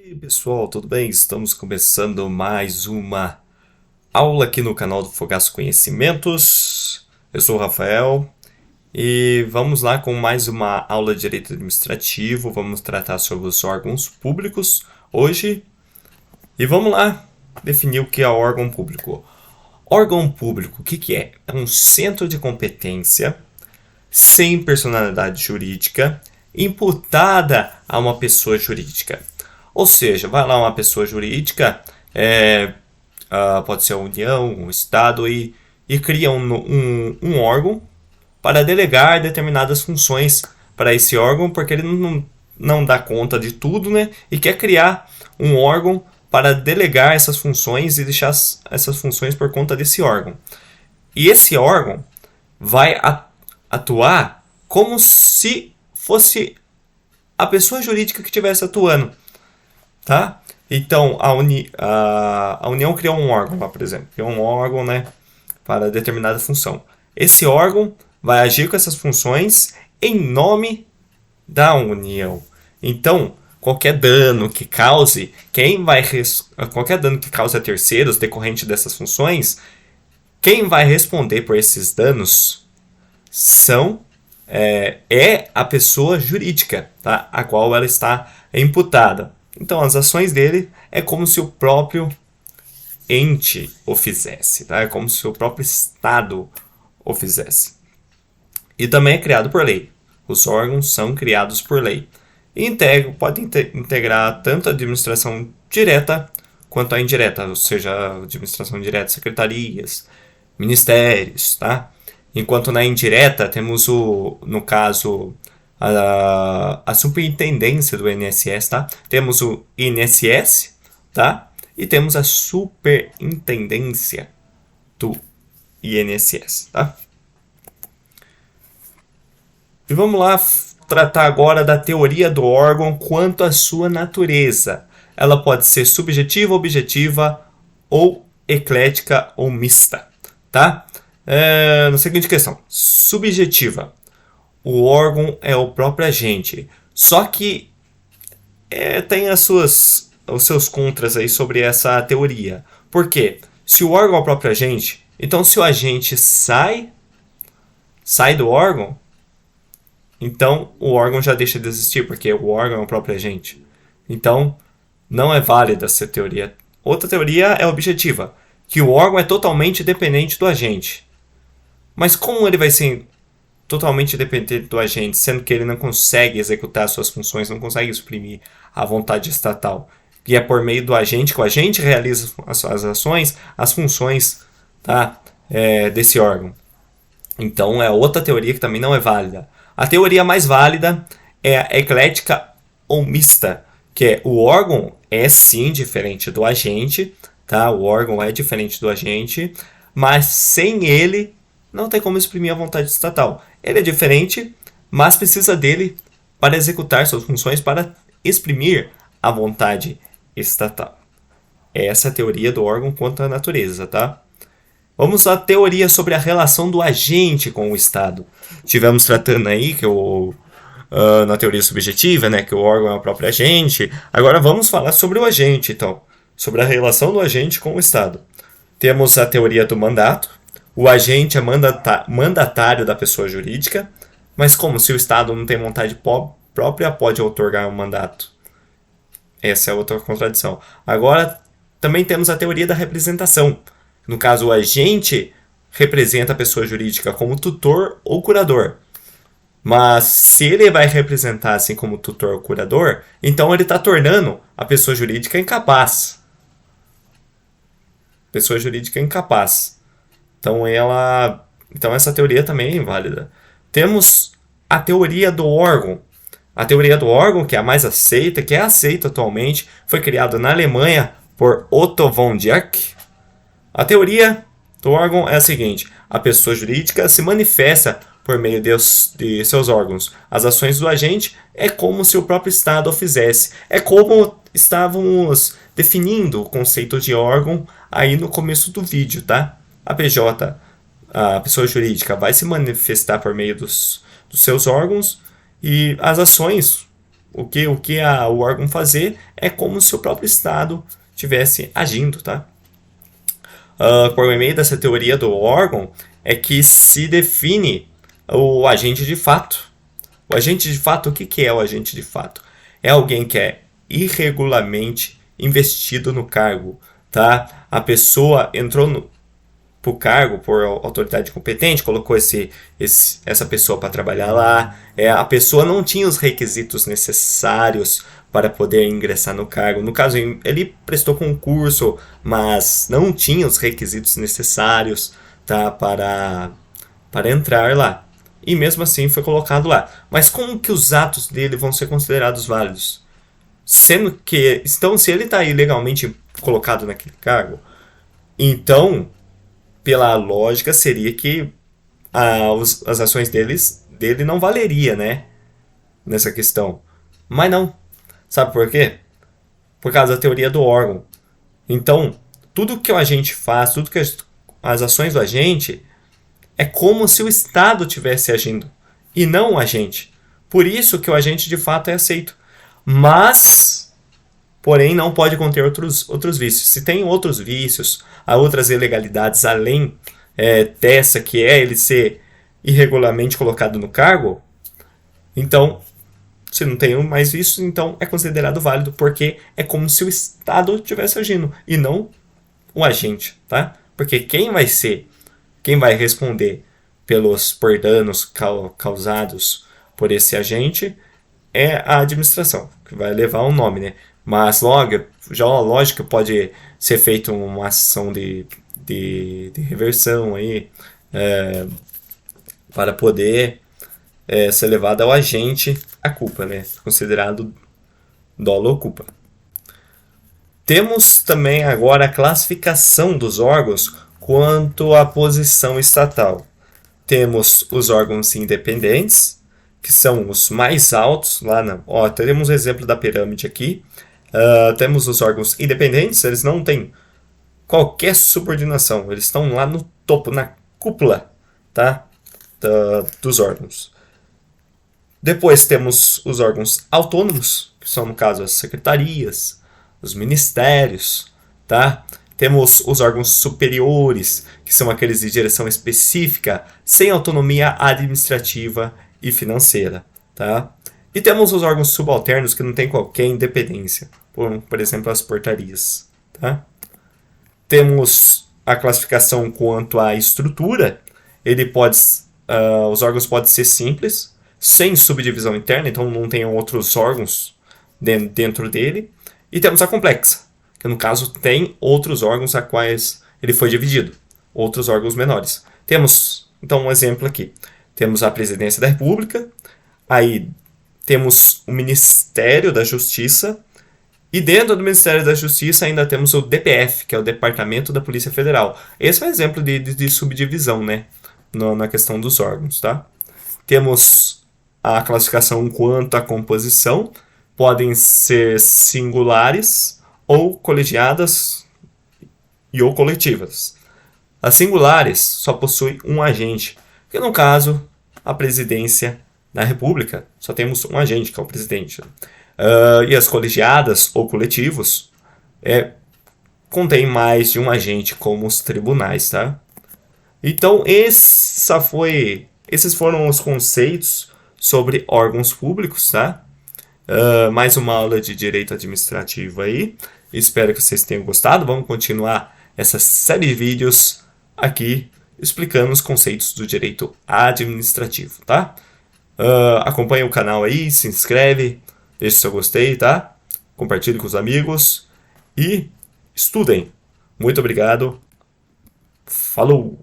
E aí, pessoal, tudo bem? Estamos começando mais uma aula aqui no canal do Fogaço Conhecimentos. Eu sou o Rafael e vamos lá com mais uma aula de Direito Administrativo. Vamos tratar sobre os órgãos públicos hoje. E vamos lá definir o que é órgão público. Órgão público, o que é? É um centro de competência sem personalidade jurídica imputada a uma pessoa jurídica. Ou seja, vai lá uma pessoa jurídica, pode ser a União, um Estado, e cria um órgão para delegar determinadas funções para esse órgão, porque ele não dá conta de tudo, né? E quer criar um órgão para delegar essas funções e deixar essas funções por conta desse órgão. E esse órgão vai atuar como se fosse a pessoa jurídica que estivesse atuando. Tá? Então, a União criou um órgão lá, por exemplo. Criou um órgão, né, para determinada função. Esse órgão vai agir com essas funções em nome da União. Então, qualquer dano que cause, qualquer dano que cause a terceiros decorrente dessas funções, quem vai responder por esses danos é a pessoa jurídica, tá? A qual ela está imputada. Então, as ações dele é como se o próprio ente o fizesse, tá? É como se o próprio Estado o fizesse. E também é criado por lei. Os órgãos são criados por lei. E podem integrar tanto a administração direta quanto a indireta, ou seja, a administração direta, secretarias, ministérios, tá? Enquanto na indireta temos no caso, a superintendência do INSS, tá? Temos o INSS, tá? E temos a superintendência do INSS, tá? E vamos lá tratar agora da teoria do órgão quanto à sua natureza. Ela pode ser subjetiva, objetiva, ou eclética ou mista, tá? Na seguinte questão, subjetiva. O órgão é o próprio agente. Só que tem os seus contras aí sobre essa teoria. Por quê? Se o órgão é o próprio agente, então se o agente sai do órgão, então o órgão já deixa de existir, porque o órgão é o próprio agente. Então, não é válida essa teoria. Outra teoria é objetiva, que o órgão é totalmente dependente do agente. Mas como ele vai ser totalmente dependente do agente, sendo que ele não consegue executar suas funções, não consegue exprimir a vontade estatal? E é por meio do agente que o agente realiza as ações, as funções, tá? Desse órgão. Então é outra teoria que também não é válida. A teoria mais válida é a eclética ou mista, que é o órgão é sim diferente do agente, tá? O órgão é diferente do agente, mas sem ele não tem como exprimir a vontade estatal. Ele é diferente, mas precisa dele para executar suas funções, para exprimir a vontade estatal. Essa é a teoria do órgão quanto à natureza, tá? Vamos à teoria sobre a relação do agente com o Estado. Tivemos tratando aí que na teoria subjetiva, né, que o órgão é o próprio agente. Agora vamos falar sobre o agente, então, sobre a relação do agente com o Estado. Temos a teoria do mandato. O agente é mandatário da pessoa jurídica, mas como se o Estado não tem vontade própria, pode outorgar um mandato. Essa é outra contradição. Agora, também temos a teoria da representação. No caso, o agente representa a pessoa jurídica como tutor ou curador. Mas se ele vai representar assim como tutor ou curador, então ele está tornando a pessoa jurídica incapaz. Pessoa jurídica incapaz. Então essa teoria também é inválida. Temos a teoria do órgão. A teoria do órgão, que é a mais aceita, que é aceita atualmente, foi criada na Alemanha por Otto von Dierck. A teoria do órgão é a seguinte: a pessoa jurídica se manifesta por meio de seus órgãos. As ações do agente é como se o próprio Estado o fizesse. É como estávamos definindo o conceito de órgão aí no começo do vídeo, tá? A PJ, a pessoa jurídica, vai se manifestar por meio dos seus órgãos, e as ações o órgão fazer é como se o próprio Estado estivesse agindo, tá? Por meio dessa teoria do órgão é que se define o agente de fato. O agente de fato, o que é o agente de fato? É alguém que é irregularmente investido no cargo, tá? A pessoa entrou por cargo, por autoridade competente, colocou essa pessoa para trabalhar lá. A pessoa não tinha os requisitos necessários para poder ingressar no cargo. No caso, ele prestou concurso, mas não tinha os requisitos necessários, tá, para entrar lá. E mesmo assim foi colocado lá. Mas como que os atos dele vão ser considerados válidos? Sendo que, então, se ele está ilegalmente colocado naquele cargo, então, pela lógica, seria que as ações dele não valeria, né? Nessa questão. Mas não. Sabe por quê? Por causa da teoria do órgão. Então, tudo que o agente faz, tudo que as ações do agente, é como se o Estado estivesse agindo, e não o agente. Por isso que o agente de fato é aceito. Mas, porém, não pode conter outros vícios. Se tem outros vícios, há outras ilegalidades além dessa, que é ele ser irregularmente colocado no cargo, então, se não tem mais isso, então é considerado válido, porque é como se o Estado estivesse agindo, e não o agente, tá? Porque quem vai responder por danos causados por esse agente é a administração, que vai levar um nome, né? Mas logo, já a lógica pode ser feita uma ação de reversão aí, para poder ser levada ao agente a culpa, né? Considerado dolo ou culpa. Temos também agora a classificação dos órgãos quanto à posição estatal. Temos os órgãos independentes, que são os mais altos. Teremos um exemplo da pirâmide aqui. Temos os órgãos independentes, eles não têm qualquer subordinação, eles estão lá no topo, na cúpula, tá? Dos órgãos. Depois temos os órgãos autônomos, que são, no caso, as secretarias, os ministérios, tá? Temos os órgãos superiores, que são aqueles de direção específica, sem autonomia administrativa e financeira, tá? E temos os órgãos subalternos, que não têm qualquer independência, por exemplo, as portarias, tá? Temos a classificação quanto à estrutura. Os órgãos podem ser simples, sem subdivisão interna, então não tem outros órgãos dentro dele. E temos a complexa, que no caso tem outros órgãos a quais ele foi dividido, outros órgãos menores. Temos, então, um exemplo aqui. Temos a Presidência da República, aí temos o Ministério da Justiça, e dentro do Ministério da Justiça ainda temos o DPF, que é o Departamento da Polícia Federal. Esse é um exemplo de subdivisão, né, na questão dos órgãos, tá? Temos a classificação quanto à composição, podem ser singulares ou colegiadas ou coletivas. As singulares só possuem um agente, que no caso, a Presidência da República, só temos um agente, que é o presidente. E as colegiadas ou coletivos contêm mais de um agente, como os tribunais, tá? Então, esses foram os conceitos sobre órgãos públicos, tá? Mais uma aula de direito administrativo aí. Espero que vocês tenham gostado. Vamos continuar essa série de vídeos aqui explicando os conceitos do direito administrativo, tá? Acompanhe o canal aí, se inscreve, deixe seu gostei, tá? Compartilhe com os amigos e estudem. Muito obrigado. Falou!